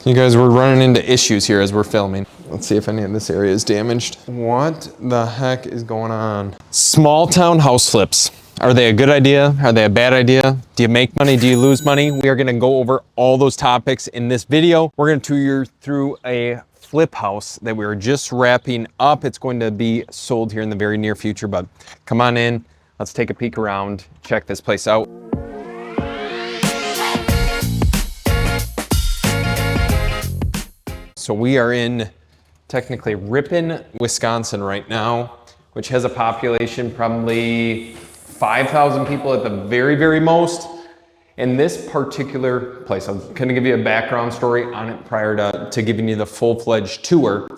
You guys, we're running into issues here as we're filming. Let's see if any of this area is damaged. What the heck is going on? Small town house flips. Are they a good idea? Are they a bad idea? Do you make money? Do you lose money? We are gonna go over all those topics in this video. We're gonna tour you through a flip house that we are just wrapping up. It's going to be sold here in the very near future, but come on in. Let's take a peek around, check this place out. So we are in technically Ripon, Wisconsin right now, which has a population probably 5,000 people at the very, very most. In this particular place, I'm gonna give you a background story on it prior to giving you the full-fledged tour.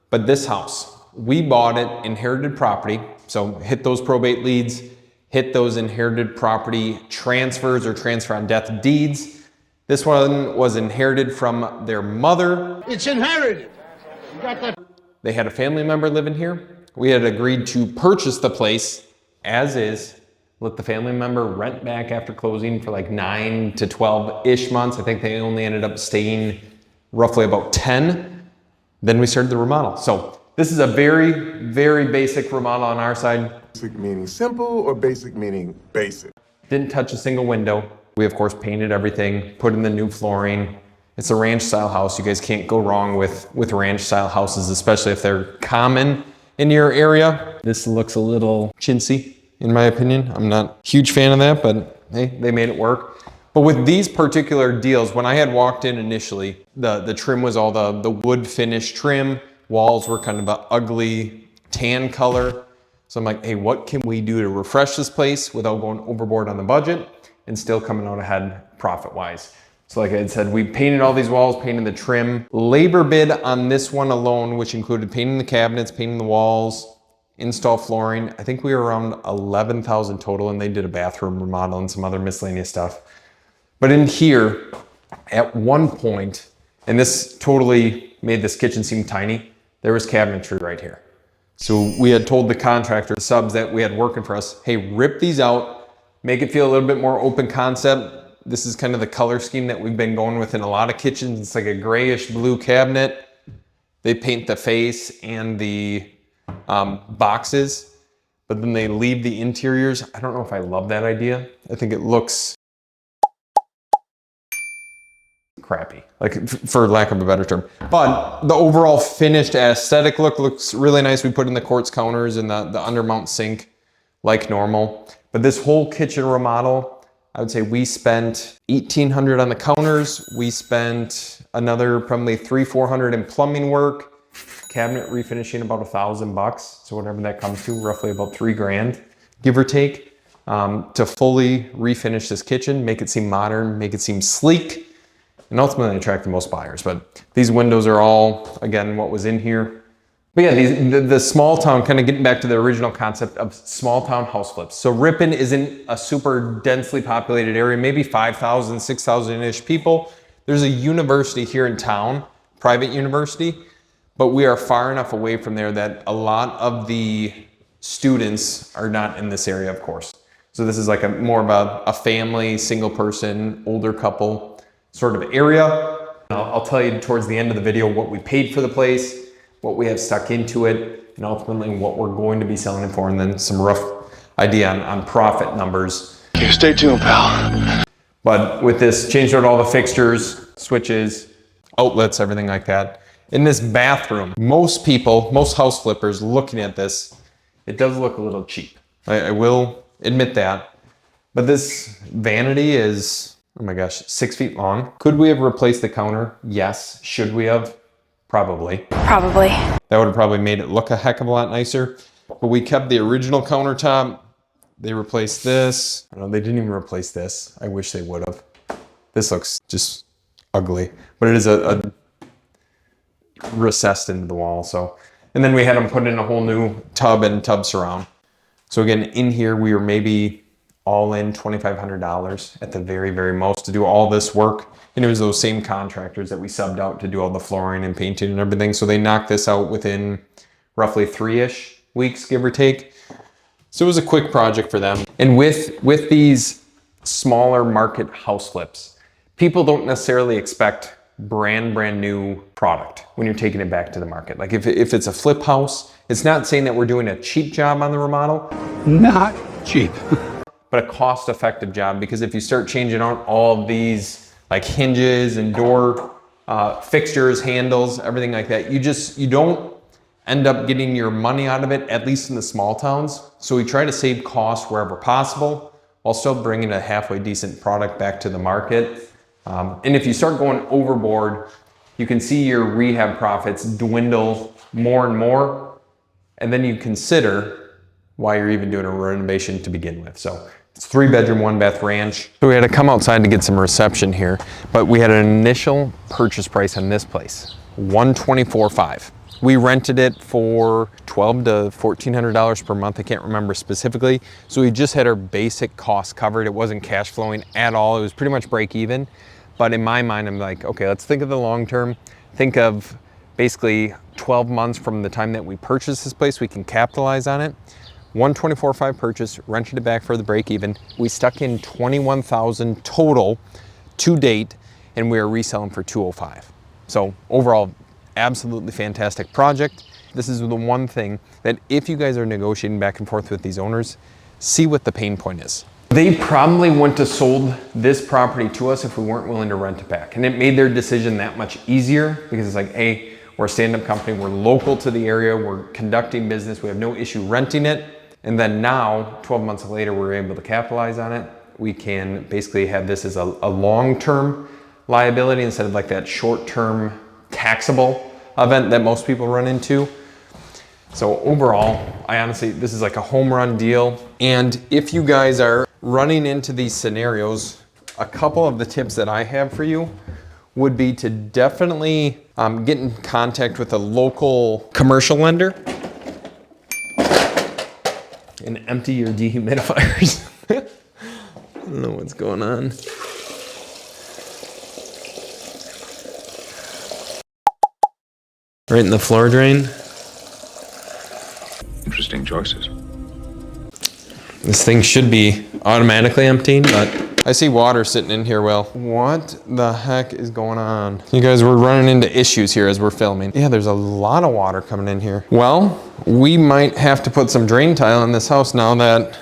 But this house, we bought it, inherited property. So hit those probate leads, hit those inherited property transfers or transfer on death deeds. This one was inherited from their mother. It's inherited. You got that? They had a family member living here. We had agreed to purchase the place as is, let the family member rent back after closing for like 9 to 12-ish months. I think they only ended up staying roughly about 10. Then we started the remodel. So this is a very, very basic remodel on our side. Basic meaning simple or basic meaning basic? Didn't touch a single window. We of course painted everything, put in the new flooring. It's a ranch style house. You guys can't go wrong with ranch style houses, especially if they're common in your area. This looks a little chintzy in my opinion. I'm not a huge fan of that, but hey, they made it work. But with these particular deals, when I had walked in initially, the trim was all the wood finish trim. Walls were kind of an ugly tan color. So I'm like, hey, what can we do to refresh this place without going overboard on the budget and still coming out ahead profit-wise? So like I had said, we painted all these walls, painted the trim. Labor bid on this one alone, which included painting the cabinets, painting the walls, install flooring. I think we were around 11,000 total, and they did a bathroom remodel and some other miscellaneous stuff. But in here, at one point, and this totally made this kitchen seem tiny, there was cabinetry right here. So we had told the contractor, the subs that we had working for us, hey, rip these out, make it feel a little bit more open concept. This is kind of the color scheme that we've been going with in a lot of kitchens. It's like a grayish blue cabinet. They paint the face and the boxes, but then they leave the interiors. I don't know if I love that idea. I think it looks crappy, like for lack of a better term. But the overall finished aesthetic look looks really nice. We put in the quartz counters and the undermount sink like normal. But this whole kitchen remodel, I would say we spent $1,800 on the counters. We spent another probably $300-400 in plumbing work. Cabinet refinishing about $1,000. So whatever that comes to, roughly about $3,000, give or take, to fully refinish this kitchen, make it seem modern, make it seem sleek, and ultimately attract the most buyers. But these windows are all, again, what was in here. But yeah, the small town, kind of getting back to the original concept of small town house flips. So Ripon isn't a super densely populated area, maybe 5,000, 6,000-ish people. There's a university here in town, private university, but we are far enough away from there that a lot of the students are not in this area, of course. So this is like more of a family, single person, older couple sort of area. I'll tell you towards the end of the video what we paid for the place, what we have stuck into it, and ultimately what we're going to be selling it for, and then some rough idea on profit numbers. Okay, stay tuned, pal. But with this, changed out all the fixtures, switches, outlets, everything like that. In this bathroom, most people, most house flippers looking at this, it does look a little cheap. I will admit that. But this vanity is, oh my gosh, 6 feet long. Could we have replaced the counter? Yes. Should we have? Probably. Probably. That would have probably made it look a heck of a lot nicer. But we kept the original countertop. They replaced this. I don't know, they didn't even replace this. I wish they would have. This looks just ugly. But it is a recessed into the wall. So, and then we had them put in a whole new tub and tub surround. So again, in here we were maybe all in $2,500 at the very, very most to do all this work. And it was those same contractors that we subbed out to do all the flooring and painting and everything. So they knocked this out within roughly 3-ish weeks, give or take. So it was a quick project for them. And with these smaller market house flips, people don't necessarily expect brand new product when you're taking it back to the market. Like if it's a flip house, it's not saying that we're doing a cheap job on the remodel. Not cheap. But a cost-effective job, because if you start changing out all of these like hinges and door fixtures, handles, everything like that, you don't end up getting your money out of it, at least in the small towns. So we try to save costs wherever possible while still bringing a halfway decent product back to the market. And if you start going overboard, you can see your rehab profits dwindle more and more, and then you consider why you're even doing a renovation to begin with. So it's 3-bedroom, 1-bath ranch. So we had to come outside to get some reception here, but we had an initial purchase price on this place, $124,500. We rented it for $1,200 to $1,400 per month. I can't remember specifically. So we just had our basic costs covered. It wasn't cash flowing at all. It was pretty much break even. But in my mind, I'm like, okay, let's think of the long term. Think of basically 12 months from the time that we purchased this place, we can capitalize on it. $124,500 purchase, rented it back for the break even. We stuck in $21,000 total to date, and we are reselling for $205,000. So overall, absolutely fantastic project. This is the one thing that if you guys are negotiating back and forth with these owners, see what the pain point is. They probably wouldn't have sold this property to us if we weren't willing to rent it back. And it made their decision that much easier, because it's like, hey, we're a stand-up company, we're local to the area, we're conducting business, we have no issue renting it. And then now, 12 months later, we're able to capitalize on it. We can basically have this as a long-term liability instead of like that short-term taxable event that most people run into. So overall, I honestly, this is like a home run deal. And if you guys are running into these scenarios, a couple of the tips that I have for you would be to definitely get in contact with a local commercial lender and empty your dehumidifiers. I don't know what's going on. Right in the floor drain. Interesting choices. This thing should be automatically emptying, but I see water sitting in here. Well, what the heck is going on? You guys, we're running into issues here as we're filming. Yeah, there's a lot of water coming in here. Well, we might have to put some drain tile in this house now that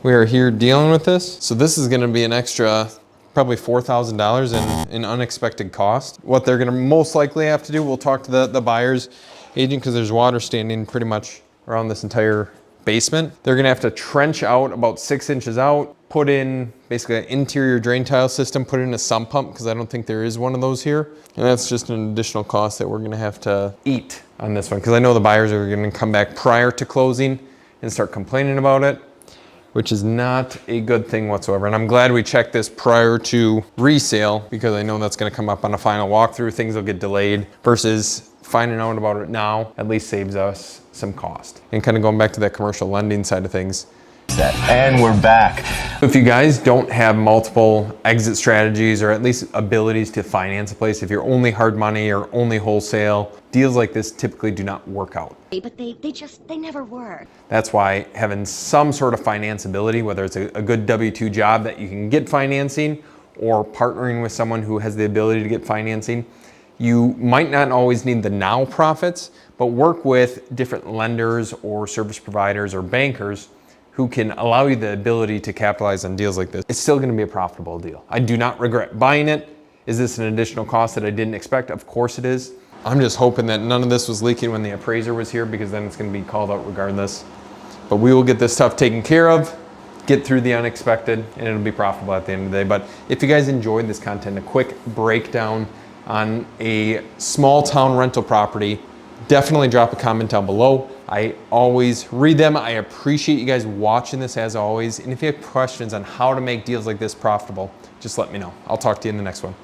we are here dealing with this. So this is gonna be an extra probably $4,000 in unexpected cost. What they're gonna most likely have to do, we'll talk to the buyer's agent, because there's water standing pretty much around this entire basement. They're gonna have to trench out about 6 inches out, put in basically an interior drain tile system, put in a sump pump, because I don't think there is one of those here. And that's just an additional cost that we're gonna have to eat on this one, because I know the buyers are gonna come back prior to closing and start complaining about it, which is not a good thing whatsoever. And I'm glad we checked this prior to resale, because I know that's gonna come up on a final walkthrough. Things will get delayed, versus finding out about it now at least saves us some cost. And kind of going back to that commercial lending side of things. And we're back. If you guys don't have multiple exit strategies, or at least abilities to finance a place, if you're only hard money or only wholesale, deals like this typically do not work out. But they never work. That's why having some sort of financeability, whether it's a good W-2 job that you can get financing, or partnering with someone who has the ability to get financing, you might not always need the now profits, but work with different lenders or service providers or bankers who can allow you the ability to capitalize on deals like this. It's still gonna be a profitable deal. I do not regret buying it. Is this an additional cost that I didn't expect? Of course it is. I'm just hoping that none of this was leaking when the appraiser was here, because then it's gonna be called out regardless. But we will get this stuff taken care of, get through the unexpected, and it'll be profitable at the end of the day. But if you guys enjoyed this content, a quick breakdown on a small town rental property, definitely drop a comment down below. I always read them. I appreciate you guys watching this as always. And if you have questions on how to make deals like this profitable, just let me know. I'll talk to you in the next one.